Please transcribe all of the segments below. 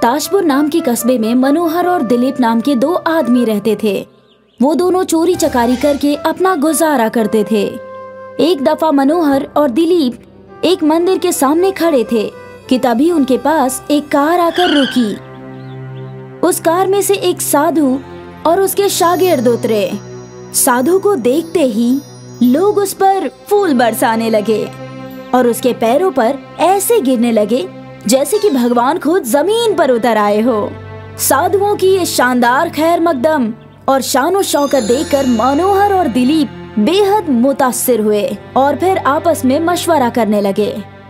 ताजपुर नाम के कस्बे में मनोहर और दिलीप नाम के दो आदमी रहते थे। वो दोनों चोरी चकारी करके अपना गुजारा करते थे। एक दफा मनोहर और दिलीप एक मंदिर के सामने खड़े थे कि तभी उनके पास एक कार आकर रुकी। उस कार में से एक साधु और उसके शागिर्द उतरे। साधु को देखते ही लोग उस पर फूल बरसाने लगे और उसके पैरों पर ऐसे गिरने लगे जैसे कि भगवान खुद जमीन पर उतर आए हो। साधुओं की ये शानदार खैर मकदम और शान और शौकत देखकर मनोहर और दिलीप बेहद मुतासिर हुए और फिर आपस में मशवरा करने लगे।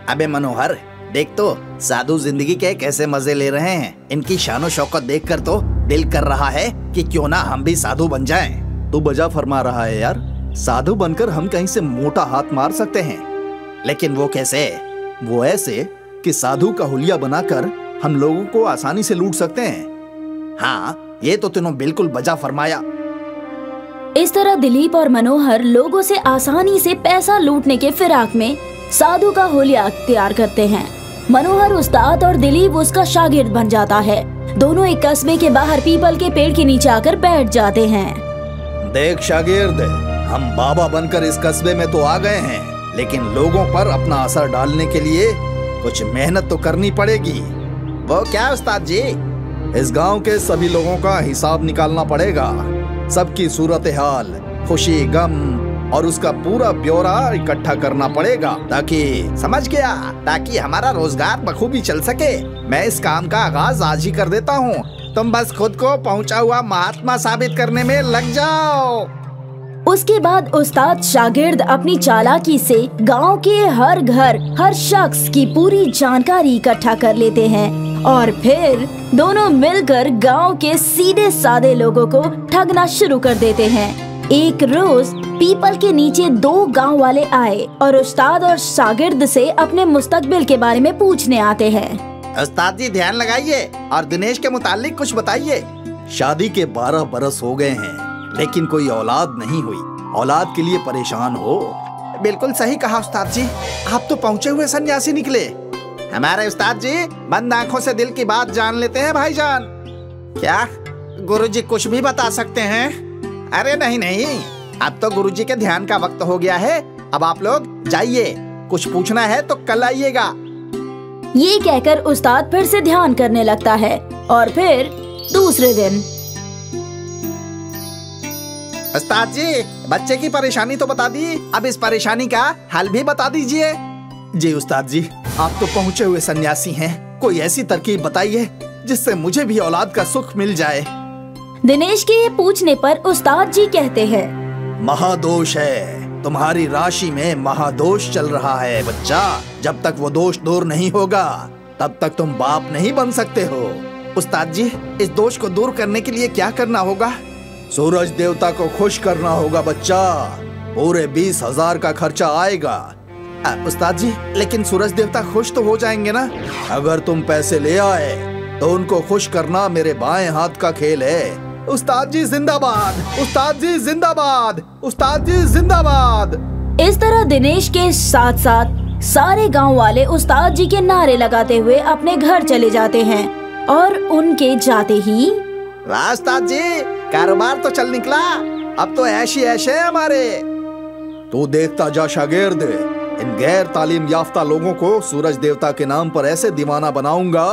अबे मनोहर, देख तो साधु जिंदगी के कैसे मजे ले रहे हैं। इनकी शान और शौकत देखकर तो दिल कर रहा है कि क्यों ना हम भी साधु बन जाएं। तू बजा फरमा रहा है यार। साधु बनकर हम कहीं से मोटा हाथ मार सकते हैं, लेकिन वो कैसे? वो ऐसे कि साधु का हुलिया बनाकर हम लोगों को आसानी से लूट सकते हैं। हाँ, ये तो तूने बिल्कुल बजा फरमाया। इस तरह दिलीप और मनोहर लोगों से आसानी से पैसा लूटने के फिराक में साधु का हुलिया तैयार करते हैं। मनोहर उस्ताद और दिलीप उसका शागिर्द बन जाता है। दोनों एक कस्बे के बाहर पीपल के पेड़ के नीचे आकर बैठ जाते हैं। देख शागिर्द, हम बाबा बनकर इस कस्बे में तो आ गए हैं, लेकिन लोगों पर अपना असर डालने के लिए कुछ मेहनत तो करनी पड़ेगी। वो क्या उस्ताद जी? इस गांव के सभी लोगों का हिसाब निकालना पड़ेगा। सबकी सूरत हाल, खुशी गम और उसका पूरा ब्यौरा इकट्ठा करना पड़ेगा ताकि हमारा रोजगार बखूबी चल सके। मैं इस काम का आगाज आज ही कर देता हूँ। तुम बस खुद को पहुँचा हुआ महात्मा साबित करने में लग जाओ। उसके बाद उस्ताद शागिर्द अपनी चालाकी से गांव के हर घर, हर शख्स की पूरी जानकारी इकट्ठा कर लेते हैं और फिर दोनों मिलकर गांव के सीधे साधे लोगों को ठगना शुरू कर देते हैं। एक रोज पीपल के नीचे दो गांव वाले आए और उस्ताद और शागिर्द से अपने मुस्तकबिल के बारे में पूछने आते हैं। उस्ताद जी ध्यान लगाइए और दिनेश के मुतालिक कुछ बताइए। शादी के 12 बरस हो गए हैं, लेकिन कोई औलाद नहीं हुई। औलाद के लिए परेशान हो। बिल्कुल सही कहा उस्ताद जी, आप तो पहुँचे हुए सन्यासी निकले। हमारे उस्ताद जी बंद आंखों से दिल की बात जान लेते हैं भाईजान। क्या गुरुजी कुछ भी बता सकते हैं? अरे नहीं, अब तो गुरुजी के ध्यान का वक्त हो गया है। अब आप लोग जाइए, कुछ पूछना है तो कल आइएगा। ये कहकर उस्ताद फिर से ध्यान करने लगता है और फिर दूसरे दिन उस्ताद जी बच्चे की परेशानी तो बता दी, अब इस परेशानी का हल भी बता दीजिए। जी उस्ताद जी, आप तो पहुँचे हुए सन्यासी हैं, कोई ऐसी तरकीब बताइए जिससे मुझे भी औलाद का सुख मिल जाए। दिनेश के ये पूछने पर उस्ताद जी कहते हैं, महादोष है, तुम्हारी राशि में महादोष चल रहा है बच्चा। जब तक वो दोष दूर नहीं होगा तब तक तुम बाप नहीं बन सकते हो। उस्ताद जी इस दोष को दूर करने के लिए क्या करना होगा? सूरज देवता को खुश करना होगा बच्चा। पूरे 20,000 का खर्चा आएगा। उस्ताद जी लेकिन सूरज देवता खुश तो हो जाएंगे ना? अगर तुम पैसे ले आए तो उनको खुश करना मेरे बाएं हाथ का खेल है। उस्ताद जी जिंदाबाद, उस्ताद जी जिंदाबाद, उस्ताद जी जिंदाबाद। इस तरह दिनेश के साथ साथ सारे गांव वाले उस्ताद जी के नारे लगाते हुए अपने घर चले जाते हैं और उनके जाते ही उस्ताद जी कारोबार तो चल निकला, अब तो ऐश ही ऐश है हमारे। तू देखता जा शागिर्द, इन गैर तालीम याफ्ता लोगों को सूरज देवता के नाम पर ऐसे दीवाना बनाऊंगा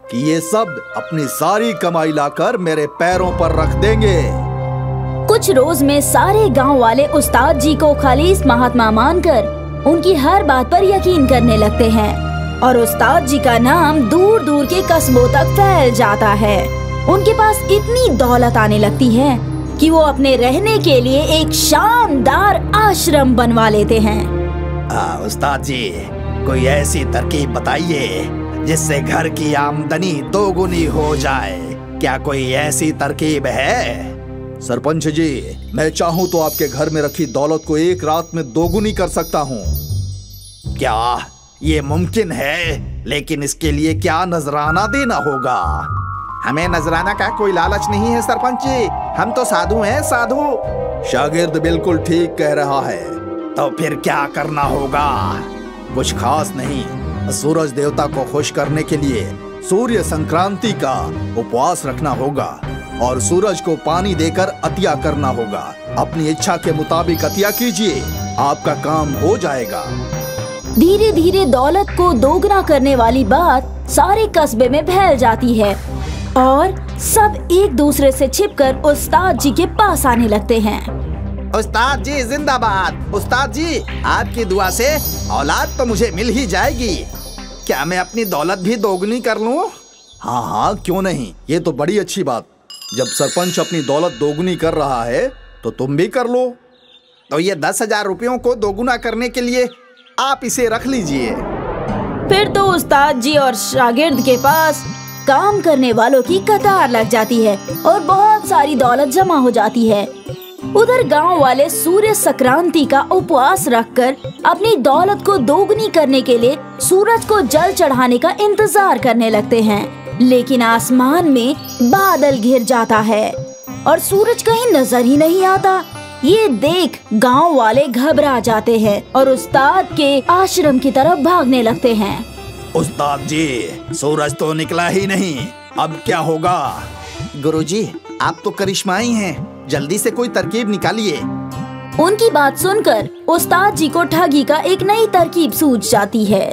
कि ये सब अपनी सारी कमाई लाकर मेरे पैरों पर रख देंगे। कुछ रोज में सारे गांव वाले उस्ताद जी को खालिस महात्मा मानकर उनकी हर बात पर यकीन करने लगते हैं और उस्ताद जी का नाम दूर दूर के कस्बों तक फैल जाता है। उनके पास इतनी दौलत आने लगती है कि वो अपने रहने के लिए एक शानदार आश्रम बनवा लेते हैं। उस्ताद जी कोई ऐसी तरकीब बताइए जिससे घर की आमदनी दोगुनी हो जाए। क्या कोई ऐसी तरकीब है? सरपंच जी, मैं चाहूँ तो आपके घर में रखी दौलत को एक रात में दोगुनी कर सकता हूँ। क्या ये मुमकिन है? लेकिन इसके लिए क्या नजराना देना होगा? हमें नजराना का कोई लालच नहीं है सरपंच जी, हम तो साधु हैं, साधु। शागिर्द बिल्कुल ठीक कह रहा है। तो फिर क्या करना होगा? कुछ खास नहीं, सूरज देवता को खुश करने के लिए सूर्य संक्रांति का उपवास रखना होगा और सूरज को पानी देकर अतिया करना होगा। अपनी इच्छा के मुताबिक अतिया कीजिए, आपका काम हो जाएगा। धीरे धीरे दौलत को दोगुना करने वाली बात सारे कस्बे में फैल जाती है और सब एक दूसरे से छिपकर उस्ताद जी के पास आने लगते हैं। उस्ताद जी जिंदाबाद। उस्ताद जी, आपकी दुआ से औलाद तो मुझे मिल ही जाएगी। क्या मैं अपनी दौलत भी दोगुनी कर लूं? हाँ हाँ, क्यों नहीं, ये तो बड़ी अच्छी बात। जब सरपंच अपनी दौलत दोगुनी कर रहा है तो तुम भी कर लो। तो ये 10,000 रुपयों को दोगुना करने के लिए आप इसे रख लीजिए। फिर तो उस्ताद जी और शागिर्द के पास काम करने वालों की कतार लग जाती है और बहुत सारी दौलत जमा हो जाती है। उधर गांव वाले सूर्य संक्रांति का उपवास रखकर अपनी दौलत को दोगुनी करने के लिए सूरज को जल चढ़ाने का इंतजार करने लगते हैं। लेकिन आसमान में बादल घिर जाता है और सूरज कहीं नजर ही नहीं आता। ये देख गांव वाले घबरा जाते हैं और उस्ताद के आश्रम की तरफ भागने लगते हैं। उस्ताद जी, सूरज तो निकला ही नहीं, अब क्या होगा? गुरुजी, आप तो करिश्माई हैं, जल्दी से कोई तरकीब निकालिए। उनकी बात सुनकर उस्ताद जी को ठगी का एक नई तरकीब सूझ जाती है।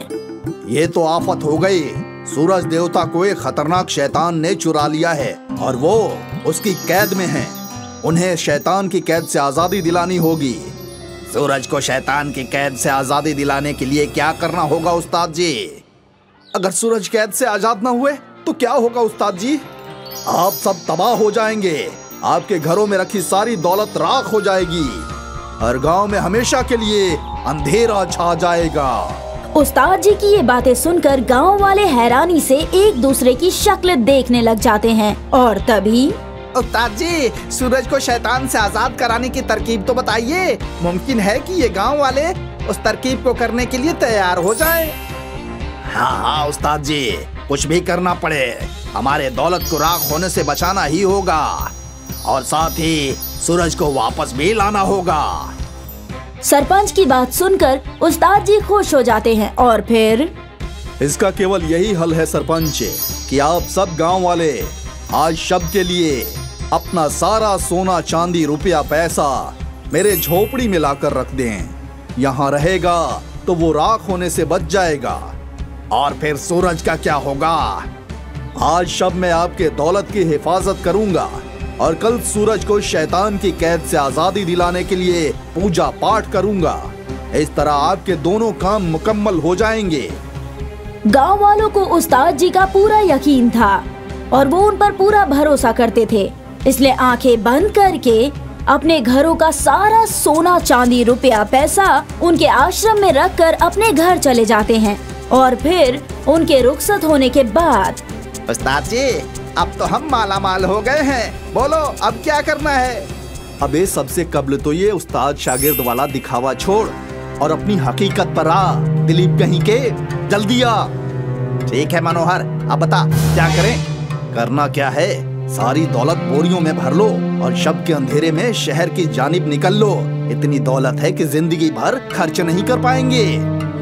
ये तो आफत हो गई। सूरज देवता को एक खतरनाक शैतान ने चुरा लिया है और वो उसकी कैद में है। उन्हें शैतान की कैद से आजादी दिलानी होगी। सूरज को शैतान की कैद से आजादी दिलाने के लिए क्या करना होगा उस्ताद जी? अगर सूरज कैद से आजाद न हुए तो क्या होगा उस्ताद जी? आप सब तबाह हो जाएंगे। आपके घरों में रखी सारी दौलत राख हो जाएगी। हर गांव में हमेशा के लिए अंधेरा छा जाएगा। उस्ताद जी की ये बातें सुनकर गांव वाले हैरानी से एक दूसरे की शक्ल देखने लग जाते हैं और तभी उस्ताद जी, सूरज को शैतान से आजाद कराने की तरकीब तो बताइए। मुमकिन है कि ये गांव वाले उस तरकीब को करने के लिए तैयार हो जाएं। हाँ हाँ उस्ताद जी, कुछ भी करना पड़े, हमारे दौलत को राख होने से बचाना ही होगा और साथ ही सूरज को वापस भी लाना होगा। सरपंच की बात सुनकर उस्ताद जी खुश हो जाते हैं और फिर इसका केवल यही हल है सरपंच, कि आप सब गांव वाले आज शब के लिए अपना सारा सोना चांदी रुपया पैसा मेरे झोपड़ी में लाकर रख दें। यहाँ रहेगा तो वो राख होने से बच जाएगा। और फिर सूरज का क्या होगा? आज शब मैं आपके दौलत की हिफाजत करूंगा और कल सूरज को शैतान की कैद से आजादी दिलाने के लिए पूजा पाठ करूंगा। इस तरह आपके दोनों काम मुकम्मल हो जाएंगे। गांव वालों को उस्ताद जी का पूरा यकीन था और वो उन पर पूरा भरोसा करते थे, इसलिए आंखें बंद करके अपने घरों का सारा सोना चांदी रुपया पैसा उनके आश्रम में रखकर अपने घर चले जाते हैं। और फिर उनके रुखसत होने के बाद उस्ताद जी, अब तो हम माला माल हो गए हैं, बोलो अब क्या करना है? अबे सबसे कब्ल तो ये उस्ताद शागिर्द वाला दिखावा छोड़ और अपनी हकीकत पर आ। दिलीप कहीं के, जल्दी आ। ठीक है मनोहर, अब बता क्या करें? करना क्या है, सारी दौलत बोरियों में भर लो और शब के अंधेरे में शहर की जानिब निकल लो। इतनी दौलत है कि जिंदगी भर खर्च नहीं कर पाएंगे।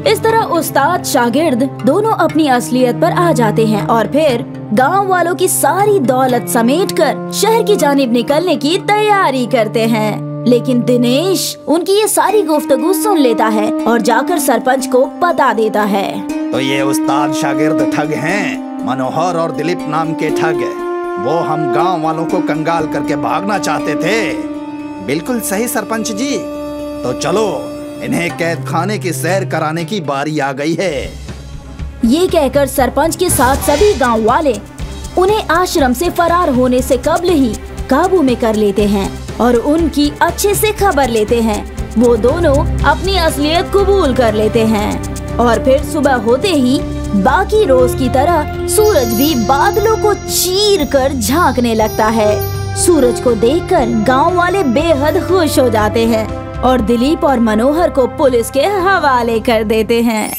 इस तरह उस्ताद शागिर्द दोनों अपनी असलियत पर आ जाते हैं और फिर गांव वालों की सारी दौलत समेटकर शहर की जानिब निकलने की तैयारी करते हैं। लेकिन दिनेश उनकी ये सारी गुफ्तगू सुन लेता है और जाकर सरपंच को बता देता है। तो ये उस्ताद शागिर्द ठग हैं, मनोहर और दिलीप नाम के ठग। वो हम गांव वालों को कंगाल करके भागना चाहते थे। बिल्कुल सही सरपंच जी। तो चलो, इन्हें कैद खाने की सैर कराने की बारी आ गई है। ये कहकर सरपंच के साथ सभी गांव वाले उन्हें आश्रम से फरार होने से कब्ल ही काबू में कर लेते हैं और उनकी अच्छे से खबर लेते हैं। वो दोनों अपनी असलियत कबूल कर लेते हैं और फिर सुबह होते ही बाकी रोज की तरह सूरज भी बादलों को चीर कर झांकने लगता है। सूरज को देखकर गांव वाले बेहद खुश हो जाते हैं और दिलीप और मनोहर को पुलिस के हवाले कर देते हैं।